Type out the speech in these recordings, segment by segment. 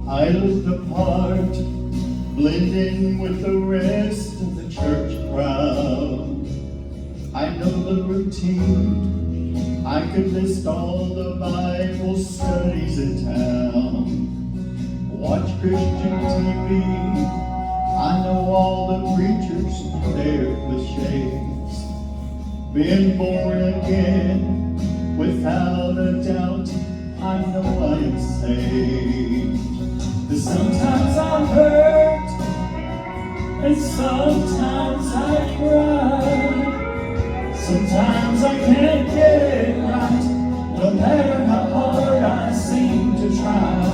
I looked apart, blending with the rest of the church crowd. I know the routine. I could list all the Bible studies in town. Watch Christian TV. I know all the preachers there with shades. Been born again, without a doubt. I know I am saved. But sometimes I'm hurt, and sometimes I cry. Sometimes I can't get it right, no matter how hard I seem to try.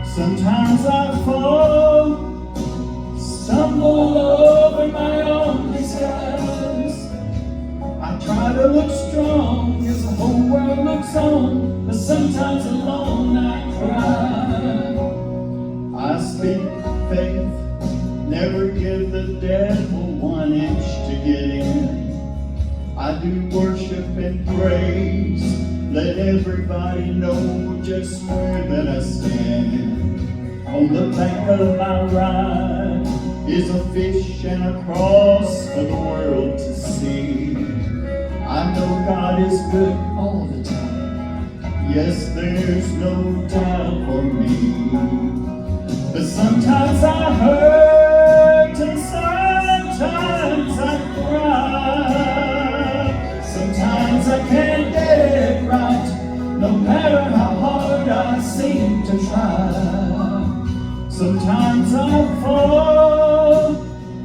Sometimes I fall, stumble over my own disguise. I try to look strong as the whole world looks on, but sometimes alone I cry. I speak faith, never give the devil 1 inch to get in. I do worship and praise, let everybody know just where that I stand. On the back of my ride is a fish and a cross for the world to see. I know God is good all the time, yes, there's no doubt for me. But sometimes I hurt and sometimes I cry. Sometimes I can't get it right, no matter how hard I seem to try. Sometimes I fall,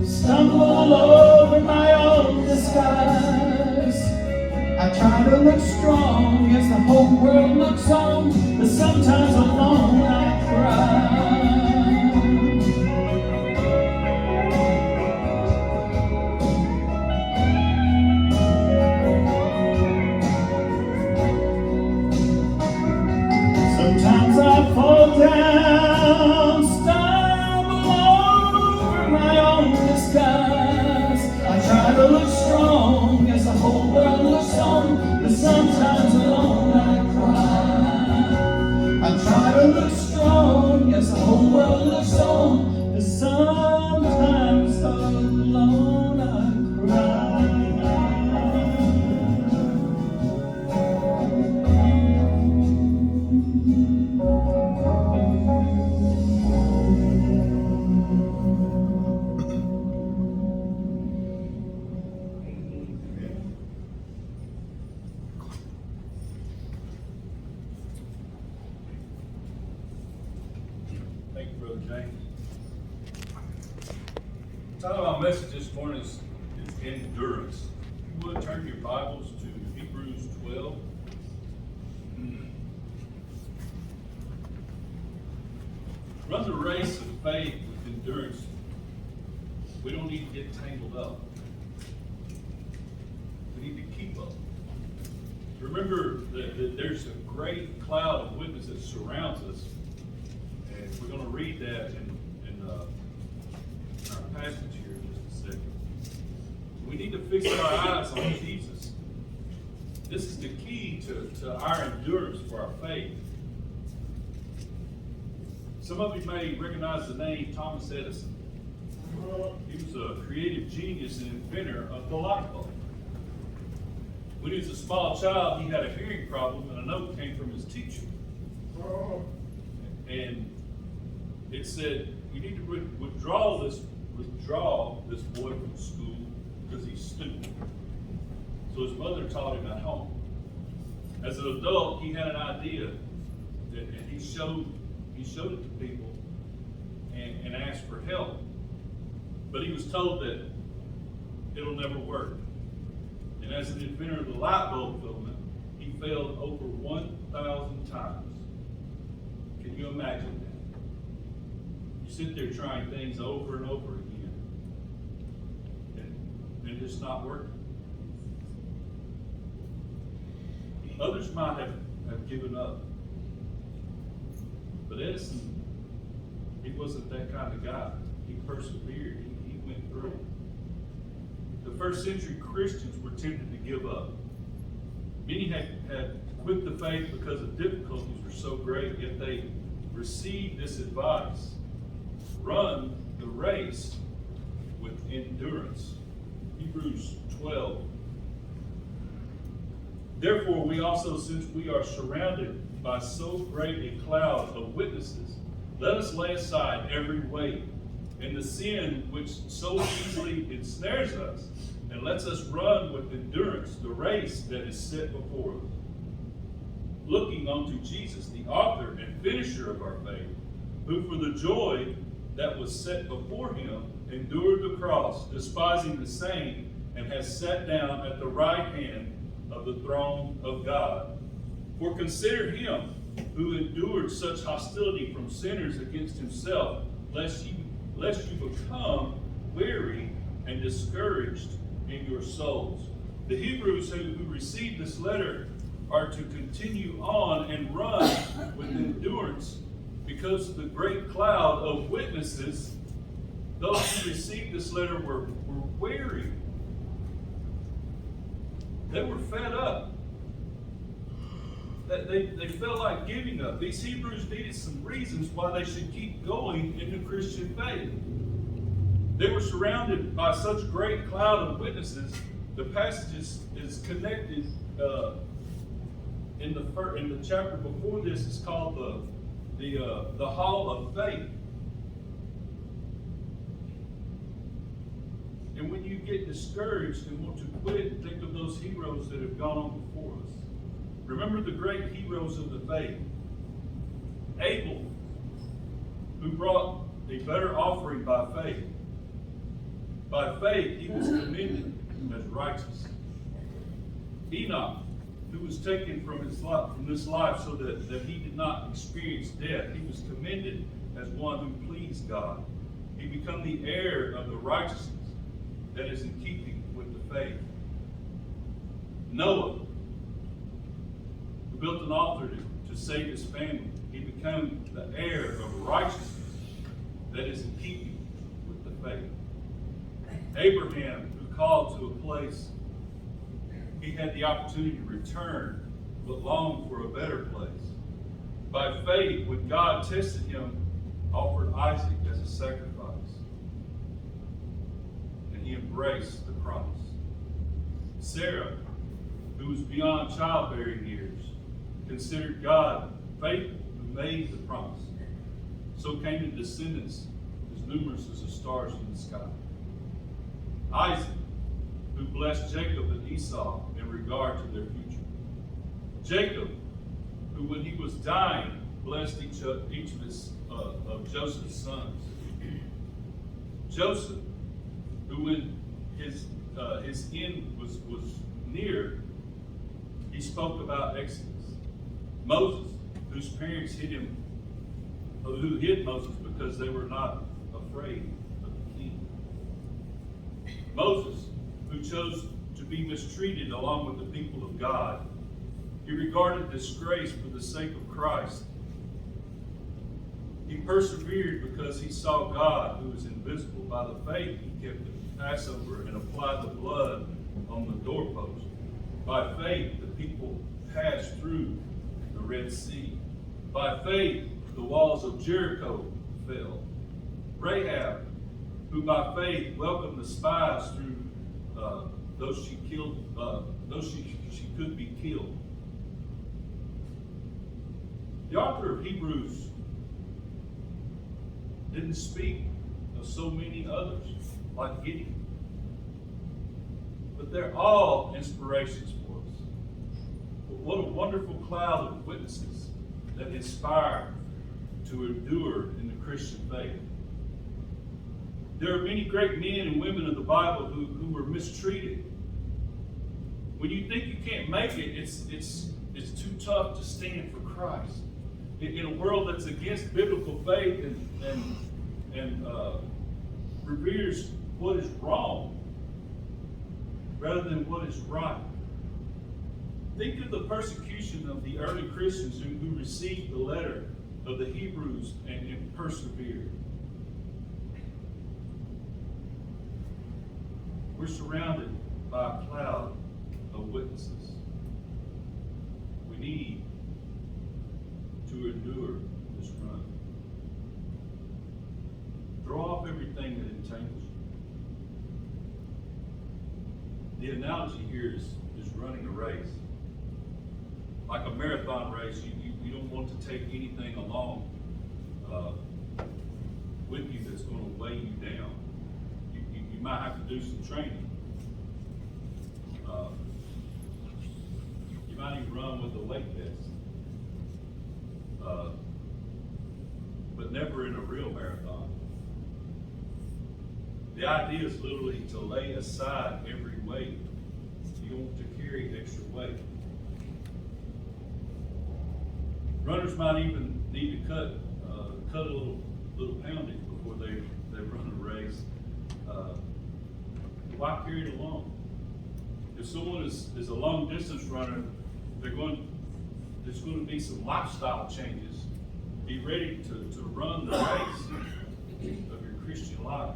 stumble over my own disguise. I try to look strong as the whole world looks on, but sometimes alone I cry. Sometimes I fall down, stumble over my own disguise. I try to look strong as the whole world looks on, but sometimes alone I cry. I try to look strong as the whole world looks on, but sometimes alone I cry. Thank you, Brother James. The title of my message this morning is Endurance. If you would turn your Bibles to Hebrews 12. Run the race of faith with endurance. We don't need to get tangled up. We need to keep up. Remember that there's a great cloud of witness that surrounds us. And we're going to read that in our passage here in just a second. We need to fix our eyes on Jesus. This is the key to our endurance for our faith. Some of you may recognize the name Thomas Edison. He was a creative genius and inventor of the light bulb. When he was a small child, he had a hearing problem, and a note came from his teacher. And it said, you need to withdraw this boy from school because he's stupid. So his mother taught him at home. As an adult, he had an idea, and he showed it to people and asked for help. But he was told that it'll never work. And as an inventor of the light bulb filament, he failed over 1,000 times. Can you imagine that? You sit there trying things over and over again, and it's not working. Others might have given up. But Edison, he wasn't that kind of guy. He persevered. He went through. The first century Christians were tempted to give up. Many had quit the faith because the difficulties were so great, yet they received this advice: run the race with endurance. Hebrews 12. Therefore, we also, since we are surrounded by so great a cloud of witnesses, let us lay aside every weight and the sin which so easily ensnares us, and lets us run with endurance the race that is set before us, looking unto Jesus, the author and finisher of our faith, who for the joy that was set before him endured the cross, despising the shame, and has sat down at the right hand of the throne of God. For consider him who endured such hostility from sinners against himself, lest you become weary and discouraged in your souls. The Hebrews who received this letter are to continue on and run with endurance, because the great cloud of witnesses, those who received this letter, were weary. They were fed up. They felt like giving up. These Hebrews needed some reasons why they should keep going in the Christian faith. They were surrounded by such great cloud of witnesses. The passage is connected in the chapter before this. It's called the Hall of Faith. And when you get discouraged and want to quit, think of those heroes that have gone on before us. Remember the great heroes of the faith. Abel, who brought a better offering by faith. By faith, he was commended as righteous. Enoch, who was taken from this life so that he did not experience death, he was commended as one who pleased God. He became the heir of the righteousness that is in keeping with the faith. Noah, who built an altar to save his family, he became the heir of righteousness that is in keeping with the faith. Abraham, who called to a place he had the opportunity to return, but longed for a better place. By faith, when God tested him, offered Isaac as a sacrifice. And he embraced the promise. Sarah, who was beyond childbearing years, considered God faithful who made the promise. So came the descendants as numerous as the stars in the sky. Isaac, who blessed Jacob and Esau in regard to their future. Jacob, who when he was dying, blessed each of Joseph's sons. Joseph, who when his end was near, he spoke about Exodus. Moses, whose parents hid Moses because they were not afraid of the king. Moses, who chose to be mistreated along with the people of God. He regarded disgrace for the sake of Christ. He persevered because he saw God, who is invisible. By the faith, he kept the Passover and applied the blood on the doorpost. By faith, the people passed through the Red Sea. By faith, the walls of Jericho fell. Rahab, who by faith welcomed the spies through those she killed, those she could be killed. The author of Hebrews didn't speak of so many others like Gideon, but they're all inspirations for us. But what a wonderful cloud of witnesses that inspire to endure in the Christian faith. There are many great men and women of the Bible who were mistreated. When you think you can't make it, it's too tough to stand for Christ. In a world that's against biblical faith and reveres what is wrong rather than what is right. Think of the persecution of the early Christians who received the letter of the Hebrews and persevered. We're surrounded by a cloud of witnesses. me to endure this run. Throw off everything that entangles you. The analogy here is running a race. Like a marathon race, you don't want to take anything along with you that's going to weigh you down. You might have to do some training. You might even run with a weight vest. But never in a real marathon. The idea is literally to lay aside every weight. You don't want to carry extra weight. Runners might even need to cut a little poundage before they run a race. Why carry it along? If someone is a long distance runner, there's going to be some lifestyle changes. Be ready to run the race of your Christian life.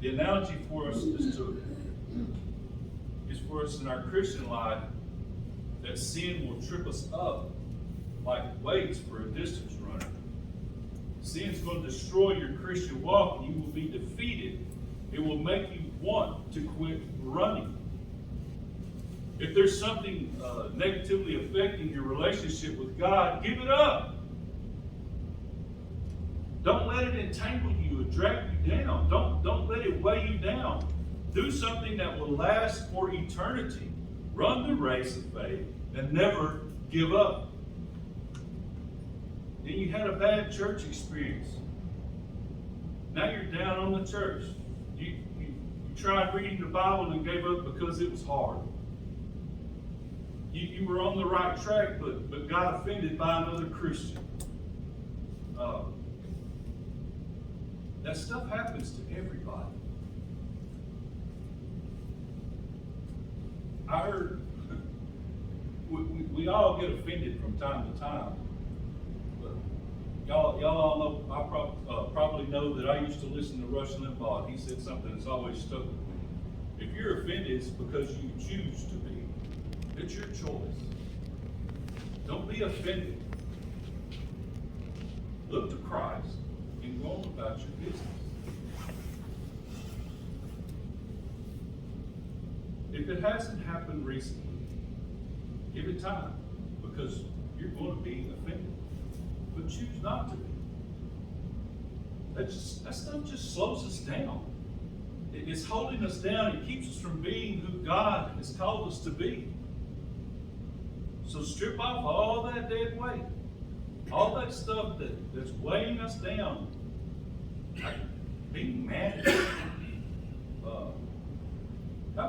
The analogy for us is for us in our Christian life that sin will trip us up like weights for a distance runner. Sin's going to destroy your Christian walk and you will be defeated. It will make you want to quit running. If there's something negatively affecting your relationship with God, give it up. Don't let it entangle you or drag you down. Don't let it weigh you down. Do something that will last for eternity. Run the race of faith and never give up. Then you had a bad church experience. Now you're down on the church. You tried reading the Bible and gave up because it was hard. You were on the right track, but got offended by another Christian. That stuff happens to everybody. I heard we all get offended from time to time. But y'all all know, I probably know that I used to listen to Rush Limbaugh. He said something that's always stuck with me. If you're offended, it's because you choose to be. It's your choice. Don't be offended. Look to Christ and go on about your business. If it hasn't happened recently, give it time, because you're going to be offended. But choose not to be. That stuff just slows us down. It's holding us down. It keeps us from being who God has called us to be. So strip off all that dead weight. All that stuff that's weighing us down. Like being mad. How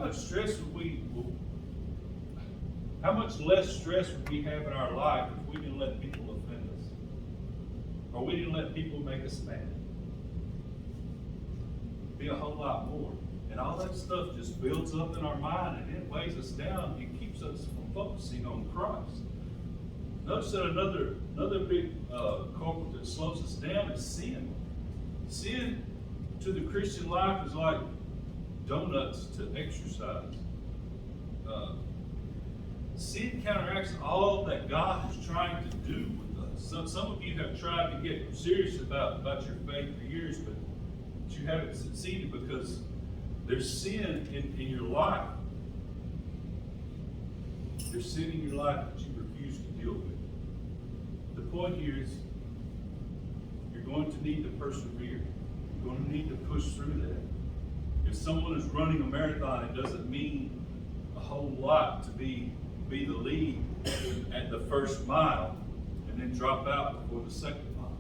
much less stress would we have in our life if we didn't let people offend us? Or we didn't let people make us mad? Be a whole lot more. And all that stuff just builds up in our mind and it weighs us down. It keeps us from focusing on Christ. Notice that another big culprit that slows us down is sin. Sin to the Christian life is like donuts to exercise. Sin counteracts all that God is trying to do with us. Some of you have tried to get serious about your faith for years, but you haven't succeeded because there's sin in your life. There's sin in your life that you refuse to deal with. The point here is you're going to need to persevere. You're going to need to push through that. If someone is running a marathon, it doesn't mean a whole lot to be the lead at the first mile and then drop out before the second mile.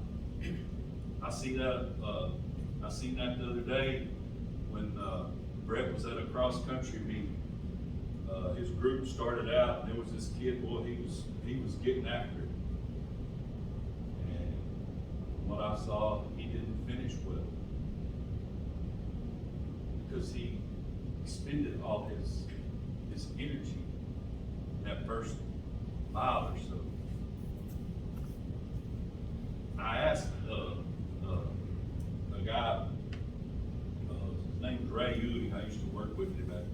I seen that the other day when Brett was at a cross-country meet. His group started out, and there was this kid, boy, he was getting after it. And from what I saw, he didn't finish well. Because he expended all his energy in that first mile or so. I asked a guy, his name's Ray Ewing. I used to work with him at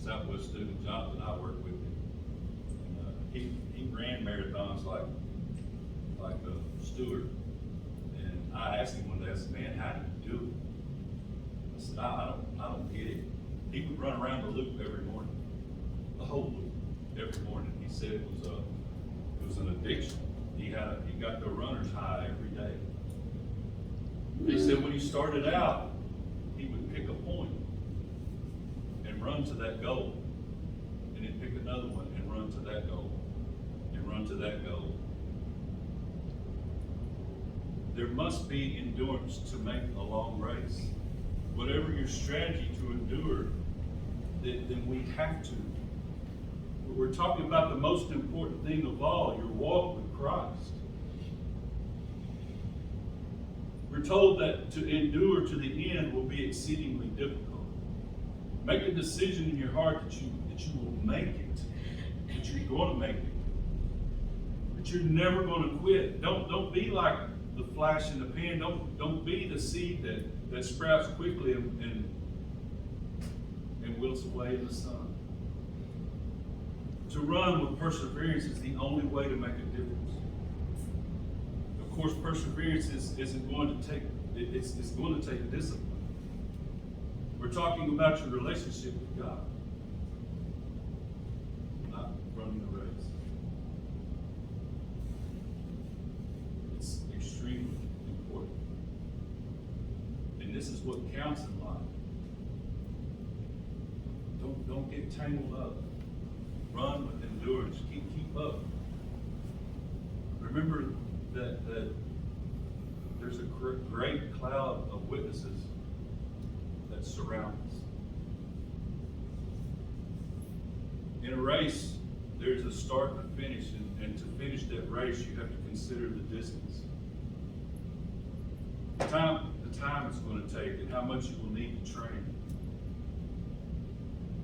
Southwest student, Jonathan, I worked with him. And, he ran marathons like a steward. And I asked him one day, I said, man, how do you do it? I said, I don't get it. He would run around the loop every morning, the whole loop, every morning. He said it was an addiction. He got the runner's high every day. He said when he started out, he would pick a point and run to that goal, and then pick another one and run to that goal, and run to that goal. There must be endurance to make a long race. Whatever your strategy to endure, then we have to. We're talking about the most important thing of all, your walk with Christ. We're told that to endure to the end will be exceedingly difficult. Make a decision in your heart that you will make it, that you're going to make it, that you're never going to quit. Don't be like the flash in the pan. Don't be the seed that sprouts quickly and wilts away in the sun. To run with perseverance is the only way to make a difference. Of course, perseverance isn't going to take, it's going to take discipline. We're talking about your relationship with God, not running a race. It's extremely important. And this is what counts in life. Don't get tangled up. Run with endurance. Keep up. Remember that there's a great cloud of witnesses that surround us. In a race, there's a start and a finish, and to finish that race, you have to consider the distance. The time it's going to take, and how much you will need to train.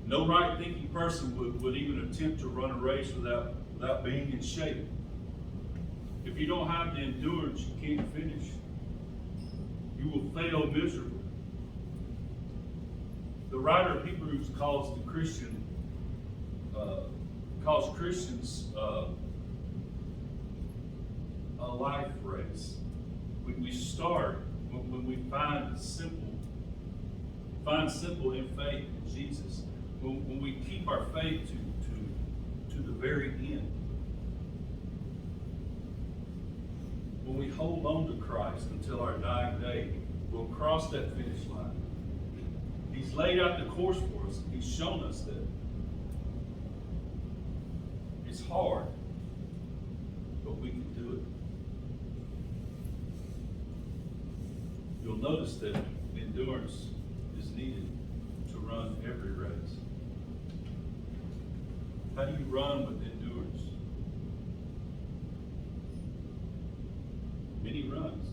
No right-thinking person would even attempt to run a race without being in shape. If you don't have the endurance, you can't finish. You will fail miserably. The writer of Hebrews calls Christians a life race. We start when we find simple in faith in Jesus. When we keep our faith to the very end. When we hold on to Christ until our dying day, we'll cross that finish line. He's laid out the course for us. He's shown us that. It's hard, but we can do it. You'll notice that endurance is needed to run every race. How do you run with endurance? Many runs.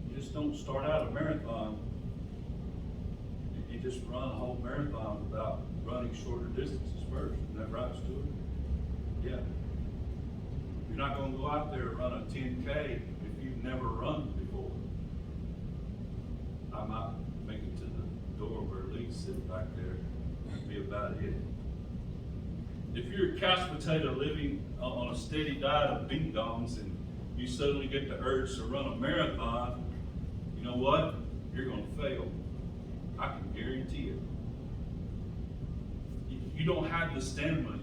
You just don't start out a marathon. You just run a whole marathon without running shorter distances first. Isn't that right, Stuart? Yeah. You're not going to go out there and run a 10K if you've never run before. I might make it to the door where Lee's sitting back there. That'd be about it. If you're a couch potato living on a steady diet of bing dongs and you suddenly get the urge to run a marathon, you know what? You're going to fail. I can guarantee it. You don't have the stamina.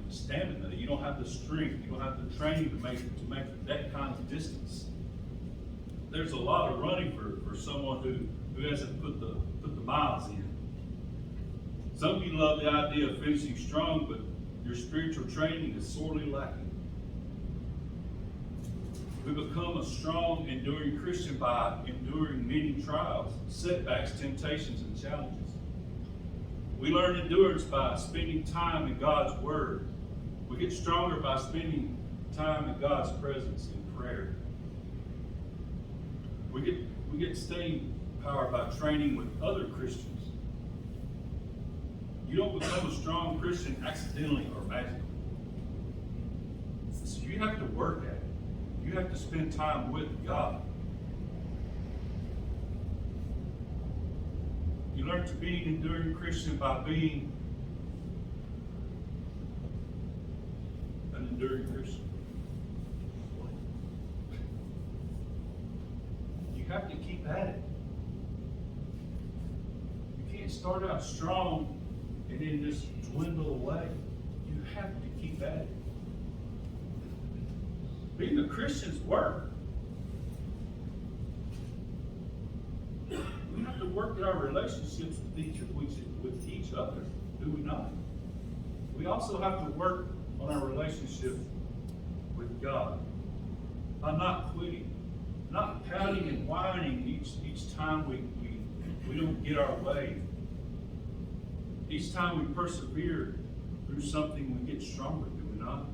You don't have the strength. You don't have the training to make that kind of distance. There's a lot of running for someone who hasn't put the miles in. Some of you love the idea of finishing strong, but your spiritual training is sorely lacking. We become a strong, enduring Christian by enduring many trials, setbacks, temptations, and challenges. We learn endurance by spending time in God's Word. We get stronger by spending time in God's presence in prayer. We get staying power by training with other Christians. You don't become a strong Christian accidentally or magically. So you have to work at it. You have to spend time with God. You learn to be an enduring Christian by being enduring Christian? You have to keep at it. You can't start out strong and then just dwindle away. You have to keep at it. Being a Christian's work. We have to work at our relationships with each other, do we not? We also have to work on our relationship with God. By not quitting, not pouting and whining each time we don't get our way. Each time we persevere through something, we get stronger, do we not?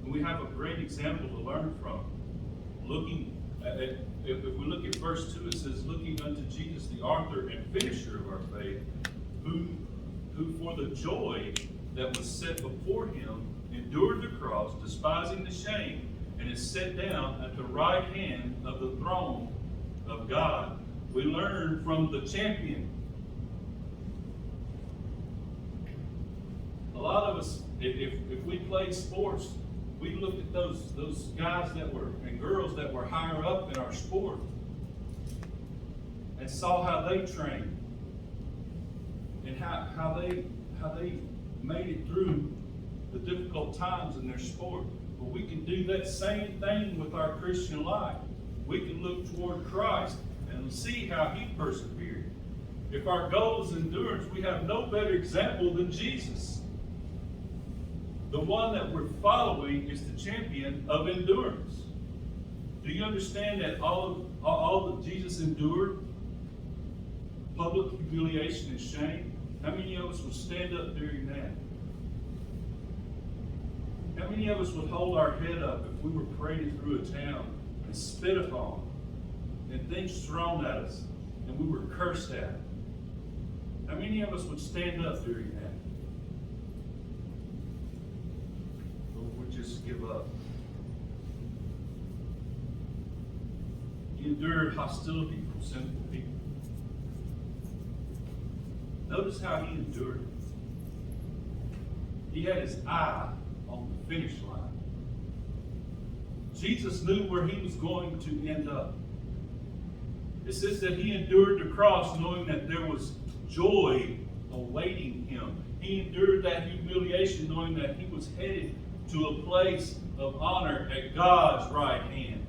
And we have a great example to learn from. If we look at verse 2, it says, looking unto Jesus, the author and finisher of our faith, who for the joy that was set before him endured the cross, despising the shame, and is set down at the right hand of the throne of God. We learn from the champion. A lot of us, if we played sports, we looked at those guys and girls that were higher up in our sport and saw how they trained and how they made it through the difficult times in their sport. But we can do that same thing with our Christian life. We can look toward Christ and see how he persevered. If our goal is endurance, we have no better example than Jesus. The one that we're following is the champion of endurance. Do you understand that all that Jesus endured? Public humiliation and shame. How many of us would stand up during that? How many of us would hold our head up if we were paraded through a town and spit upon and things thrown at us and we were cursed at? How many of us would stand up during that? Just give up. He endured hostility from sinful people. Notice how he endured. He had his eye on the finish line. Jesus knew where he was going to end up. It says that he endured the cross knowing that there was joy awaiting him. He endured that humiliation knowing that he was headed to a place of honor at God's right hand.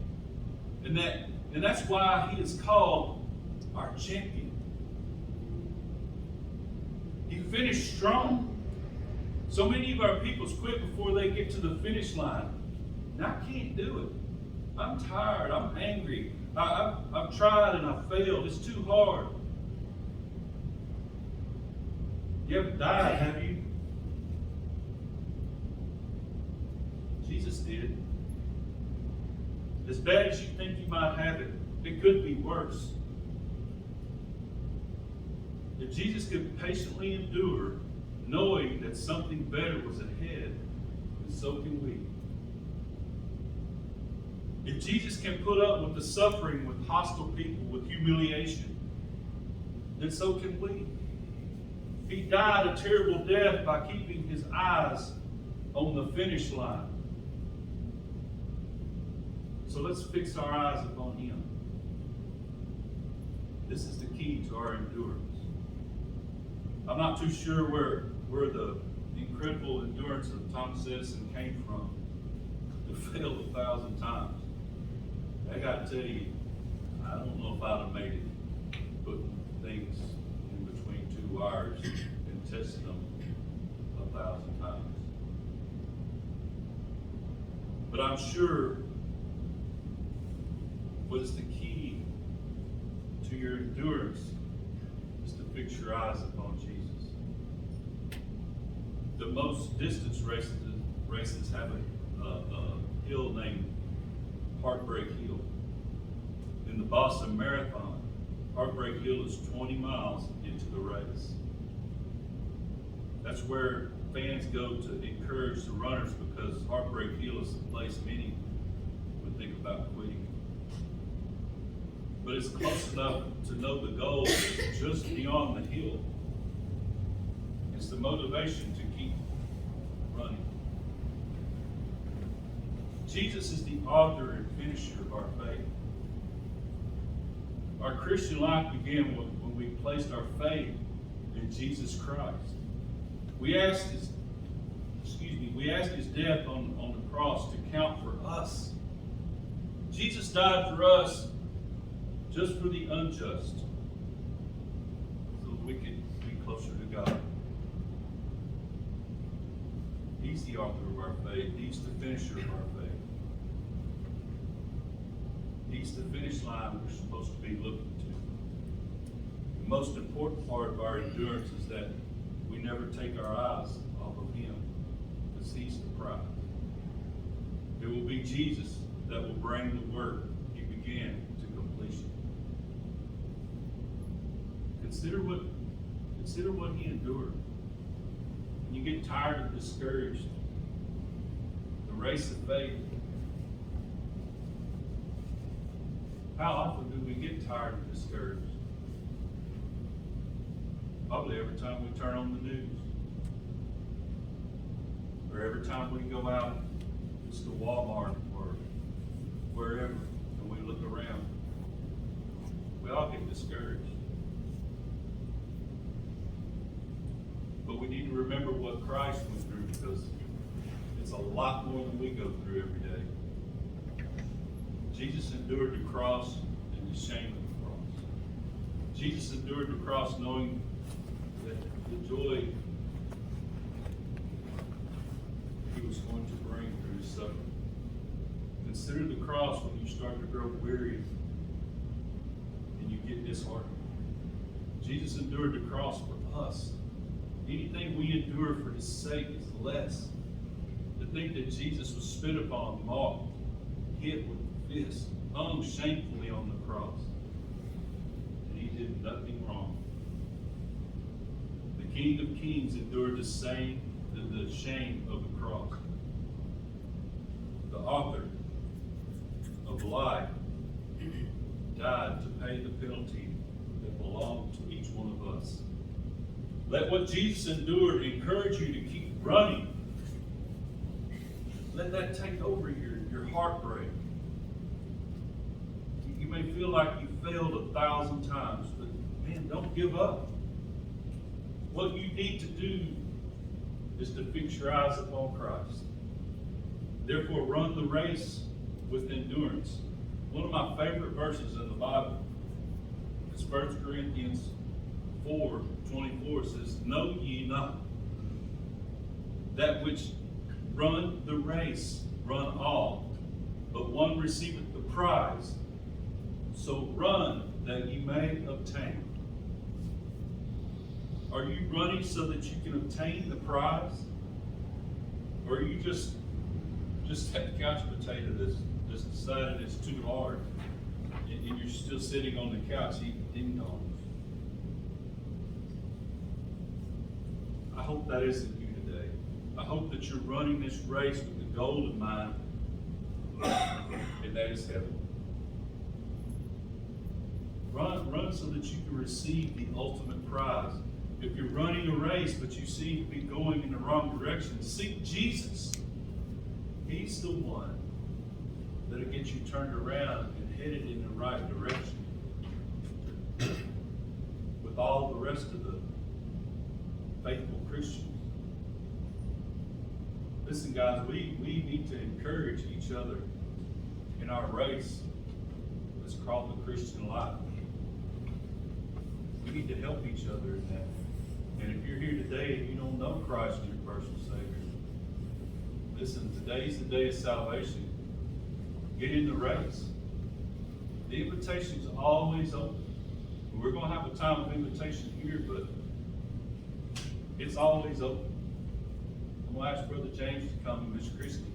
And that's why he is called our champion. He finished strong. So many of our people quit before they get to the finish line. And I can't do it. I'm tired. I'm angry. I've tried and I've failed. It's too hard. You haven't died, have you? Jesus did. As bad as you think you might have it, it could be worse. If Jesus could patiently endure, knowing that something better was ahead, then so can we. If Jesus can put up with the suffering with hostile people, with humiliation, then so can we. He died a terrible death by keeping his eyes on the finish line. So let's fix our eyes upon him. This is the key to our endurance. I'm not too sure where the incredible endurance of Thomas Edison came from to fail 1,000 times. I got to tell you, I don't know if I'd have made it putting things in between two wires and testing them 1,000 times. But I'm sure what is the key to your endurance is to fix your eyes upon Jesus. The most distance races have a hill named Heartbreak Hill. In the Boston Marathon, Heartbreak Hill is 20 miles into the race. That's where fans go to encourage the runners, because Heartbreak Hill is the place many would think about quitting. But it's close enough to know the goal is just beyond the hill. It's the motivation to keep running. Jesus is the author and finisher of our faith. Our Christian life began when we placed our faith in Jesus Christ. We asked his death on the cross to count for us. Jesus died for us just for the unjust, so that we could be closer to God. He's the author of our faith. He's the finisher of our faith. He's the finish line we're supposed to be looking to. The most important part of our endurance is that we never take our eyes off of him, because he's the prize. It will be Jesus that will bring the work he began to completion. Consider what he endured. When you get tired and discouraged, the race of faith, how often do we get tired and discouraged? Probably every time we turn on the news. Or every time we go out just to Walmart or wherever and we look around. We all get discouraged. But we need to remember what Christ went through, because it's a lot more than we go through every day. Jesus endured the cross and the shame of the cross. Jesus endured the cross knowing that the joy he was going to bring through his suffering. Consider the cross when you start to grow weary and you get disheartened. Jesus endured the cross for us. Anything we endure for his sake is less. To think that Jesus was spit upon, mocked, hit with a fist, hung shamefully on the cross, and he did nothing wrong. The King of Kings endured the shame of the cross. The author of life died to pay the penalty that belonged to each one of us. Let what Jesus endured encourage you to keep running. Let that take over your heartbreak. You may feel like you failed 1,000 times, but man, don't give up. What you need to do is to fix your eyes upon Christ. Therefore, run the race with endurance. One of my favorite verses in the Bible is 1 Corinthians 4:24 says, "Know ye not that which run the race run all, but one receiveth the prize. So run that ye may obtain." Are you running so that you can obtain the prize? Or are you just that couch potato that's decided it's too hard and you're still sitting on the couch eating ding dongs? I hope that isn't you today. I hope that you're running this race with the goal in mind, and that is heaven. Run so that you can receive the ultimate prize. If you're running a race but you seem to be going in the wrong direction, seek Jesus. He's the one that'll get you turned around and headed in the right direction. With all the rest of the faithful Christians. Listen, guys, we need to encourage each other in our race. It's called the Christian life. We need to help each other in that. And if you're here today and you don't know Christ as your personal Savior, listen, today's the day of salvation. Get in the race. The invitation's always open. We're going to have a time of invitation here, but it's always open. I'm going to ask Brother James to come and Miss Christie.